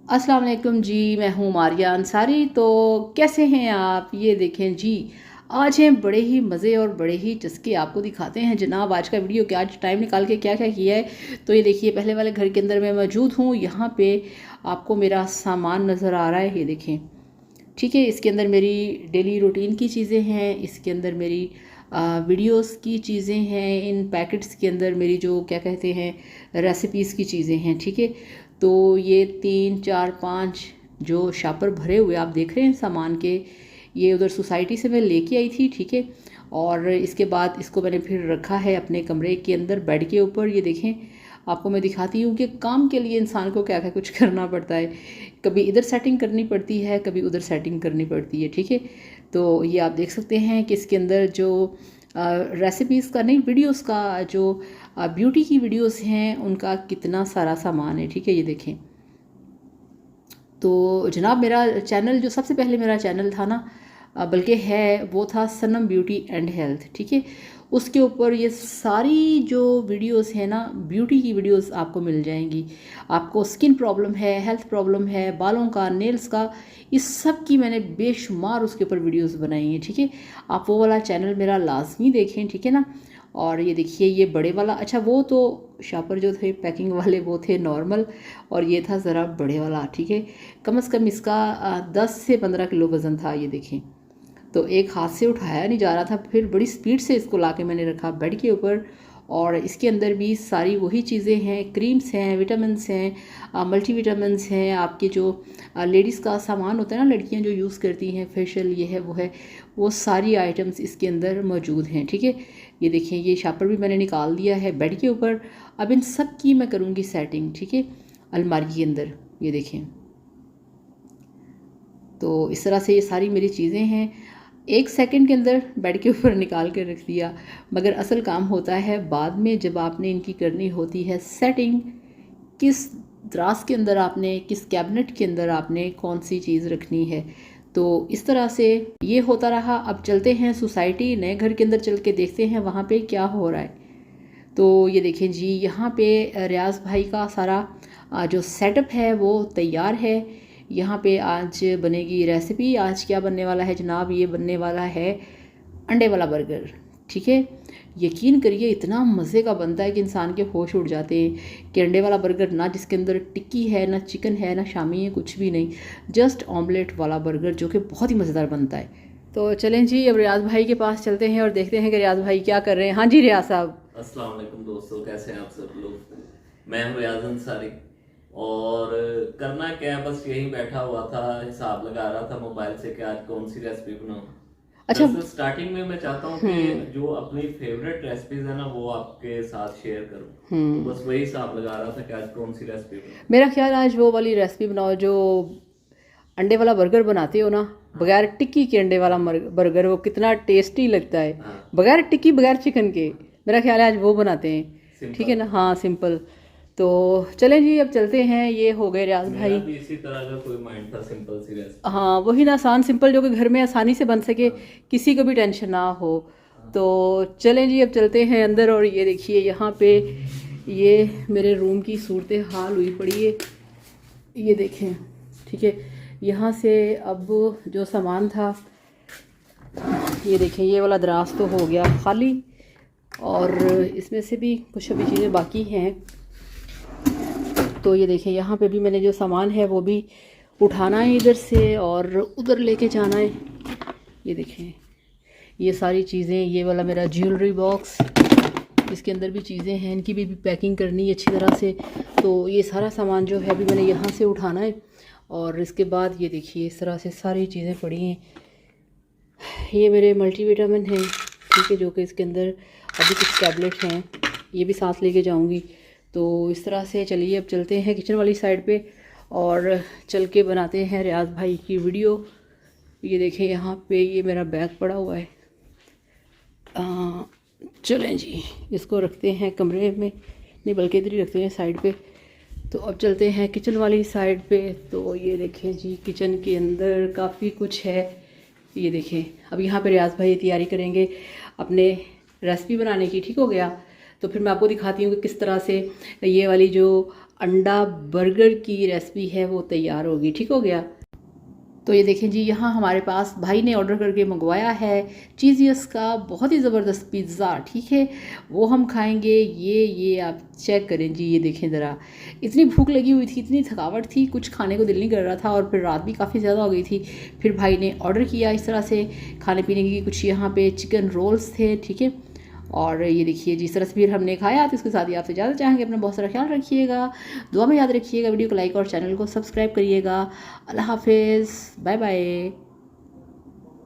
अस्सलाम वालेकुम जी। मैं हूँ मारिया अंसारी। तो कैसे हैं आप? ये देखें जी, आज हैं बड़े ही मज़े और बड़े ही चस्के आपको दिखाते हैं जनाब आज का वीडियो कि आज टाइम निकाल के क्या क्या किया है। तो ये देखिए, पहले वाले घर के अंदर मैं मौजूद हूँ। यहाँ पे आपको मेरा सामान नज़र आ रहा है, ये देखें। ठीक है, इसके अंदर मेरी डेली रूटीन की चीज़ें हैं, इसके अंदर मेरी वीडियोस की चीज़ें हैं, इन पैकेट्स के अंदर मेरी जो क्या कहते हैं रेसिपीज़ की चीज़ें हैं। ठीक है, तो ये 3 4 5 जो शापर भरे हुए आप देख रहे हैं सामान के, ये उधर सोसाइटी से मैं लेके आई थी। ठीक है, और इसके बाद इसको मैंने फिर रखा है अपने कमरे के अंदर बेड के ऊपर। ये देखें, आपको मैं दिखाती हूँ कि काम के लिए इंसान को क्या क्या कुछ करना पड़ता है। कभी इधर सेटिंग करनी पड़ती है, कभी उधर सेटिंग करनी पड़ती है। ठीक है, तो ये आप देख सकते हैं कि इसके अंदर जो रेसिपीज़ का नहीं, वीडियोस का जो ब्यूटी की वीडियोस हैं उनका कितना सारा सामान है। ठीक है, ये देखें। तो जनाब मेरा चैनल जो सबसे पहले मेरा चैनल था ना, बल्कि है, वो था सनम ब्यूटी एंड हेल्थ। ठीक है, उसके ऊपर ये सारी जो वीडियोस है ना, ब्यूटी की वीडियोस आपको मिल जाएंगी। आपको स्किन प्रॉब्लम है, हेल्थ प्रॉब्लम है, बालों का, नेल्स का, इस सब की मैंने बेशुमार उसके ऊपर वीडियोस बनाई हैं। ठीक है, आप वो वाला चैनल मेरा लाजमी देखें। ठीक है ना। और ये देखिए, ये बड़े वाला, अच्छा वो तो शापर जो थे पैकिंग वाले वो थे नॉर्मल, और ये था ज़रा बड़े वाला। ठीक है, कम से कम इसका 10 से 15 किलो वज़न था। ये देखें, तो एक हाथ से उठाया नहीं जा रहा था, फिर बड़ी स्पीड से इसको लाके मैंने रखा बेड के ऊपर। और इसके अंदर भी सारी वही चीज़ें हैं, क्रीम्स हैं, विटामिन्स हैं, मल्टीविटामिन्स हैं, आपके जो लेडीज़ का सामान होता है ना, लड़कियां जो यूज़ करती हैं, फेशियल ये है वो है, वो सारी आइटम्स इसके अंदर मौजूद हैं। ठीक है, ये देखें, ये शापर भी मैंने निकाल दिया है बेड के ऊपर। अब इन सब की मैं करूँगी सेटिंग। ठीक है, अलमारी के अंदर, ये देखें। तो इस तरह से ये सारी मेरी चीज़ें हैं, 1 सेकंड के अंदर बेड के ऊपर निकाल कर रख दिया। मगर असल काम होता है बाद में, जब आपने इनकी करनी होती है सेटिंग, किस द्रास के अंदर आपने, किस कैबिनेट के अंदर आपने कौन सी चीज़ रखनी है। तो इस तरह से ये होता रहा। अब चलते हैं सोसाइटी, नए घर के अंदर चल के देखते हैं वहाँ पे क्या हो रहा है। तो ये देखें जी, यहाँ पे रियाज भाई का सारा जो सेटअप है वो तैयार है। यहाँ पे आज बनेगी रेसिपी। आज क्या बनने वाला है जनाब? ये बनने वाला है अंडे वाला बर्गर। ठीक है, यकीन करिए इतना मज़े का बनता है कि इंसान के होश उड़ जाते हैं। कि अंडे वाला बर्गर ना, जिसके अंदर टिक्की है, ना चिकन है, ना शामी है, कुछ भी नहीं, जस्ट ऑमलेट वाला बर्गर, जो कि बहुत ही मज़ेदार बनता है। तो चलें जी, अब रियाज भाई के पास चलते हैं और देखते हैं कि रियाज भाई क्या कर रहे हैं। हाँ जी रियाज साहब। अस्सलाम वालेकुम दोस्तों, कैसे हैं आप सब लोग। मैं हूं रियाज अंसारी। और करना क्या है, बस यही बैठा हुआ था, हिसाब लगा रहा था मोबाइल से कि आज कौन सी रेसिपी बनाऊं। अच्छा। दरअसल स्टार्टिंग में मैं चाहता हूं कि जो अपनी फेवरेट रेसिपीज है ना वो आपके साथ शेयर करूं। तो बस वही हिसाब लगा रहा था कि आज कौन सी रेसिपी बनाऊं। मेरा ख्याल आज वो वाली रेसिपी बनाओ जो अंडे वाला बर्गर बनाते हो ना, बगैर टिक्की के अंडे वाला बर्गर, वो कितना टेस्टी लगता है। हाँ, बगैर टिक्की, बगैर चिकन के, मेरा ख्याल है आज वो बनाते हैं। ठीक है सिंपल। ना, हाँ सिंपल। तो चलें जी, अब चलते हैं। ये हो गए रियाज मेरा भाई। भी इसी तरह का कोई माइंड था, सिंपल सी रेसिपी। हाँ वही ना, आसान सिंपल, जो कि घर में आसानी से बन सके, किसी को भी टेंशन ना हो। तो चलें जी, अब चलते हैं अंदर। और ये देखिए, यहाँ पे ये मेरे रूम की सूरत हाल हुई पड़ी है, ये देखें। ठीक है, यहाँ से अब जो सामान था, ये देखें, ये वाला दराज तो हो गया खाली, और इसमें से भी कुछ अभी चीज़ें बाकी हैं। तो ये देखें, यहाँ पे भी मैंने जो सामान है वो भी उठाना है इधर से और उधर लेके जाना है। ये देखें, ये सारी चीज़ें, ये वाला मेरा ज्वेलरी बॉक्स, इसके अंदर भी चीज़ें हैं, इनकी भी पैकिंग करनी है अच्छी तरह से। तो ये सारा सामान जो है अभी मैंने यहाँ से उठाना है। और इसके बाद ये देखिए, इस तरह से सारी चीज़ें पड़ी हैं। ये मेरे मल्टीविटामिन हैं, ठीक है, जो कि इसके अंदर अभी कुछ टैबलेट हैं, ये भी साथ लेके जाऊंगी। तो इस तरह से चलिए, अब चलते हैं किचन वाली साइड पे और चल के बनाते हैं रियाज भाई की वीडियो। ये देखें, यहाँ पे ये मेरा बैग पड़ा हुआ है। चलें जी, इसको रखते हैं कमरे में, नहीं बल्कि इधर ही रखते हैं साइड पे। तो अब चलते हैं किचन वाली साइड पे। तो ये देखें जी, किचन के अंदर काफ़ी कुछ है। ये देखें, अब यहाँ पे रियाज भाई तैयारी करेंगे अपने रेसिपी बनाने की। ठीक हो गया, तो फिर मैं आपको दिखाती हूँ कि किस तरह से ये वाली जो अंडा बर्गर की रेसिपी है वो तैयार होगी। ठीक हो गया। तो ये देखें जी, यहाँ हमारे पास भाई ने ऑर्डर करके मंगवाया है चीज़ियस का बहुत ही ज़बरदस्त पिज़्ज़ा। ठीक है, वो हम खाएंगे। ये आप चेक करें जी, ये देखें ज़रा, इतनी भूख लगी हुई थी, इतनी थकावट थी, कुछ खाने को दिल नहीं कर रहा था और फिर रात भी काफ़ी ज़्यादा हो गई थी। फिर भाई ने ऑर्डर किया इस तरह से खाने पीने की। कुछ यहाँ पे चिकन रोल्स थे। ठीक है, और ये देखिए जिस तरह से फिर हमने खाया तो इसके साथ ही आपसे ज़्यादा चाहेंगे अपना बहुत सारा ख्याल रखिएगा, दुआ में याद रखिएगा, वीडियो को लाइक और चैनल को सब्सक्राइब करिएगा। अल्लाह हाफिज़, बाय बाय।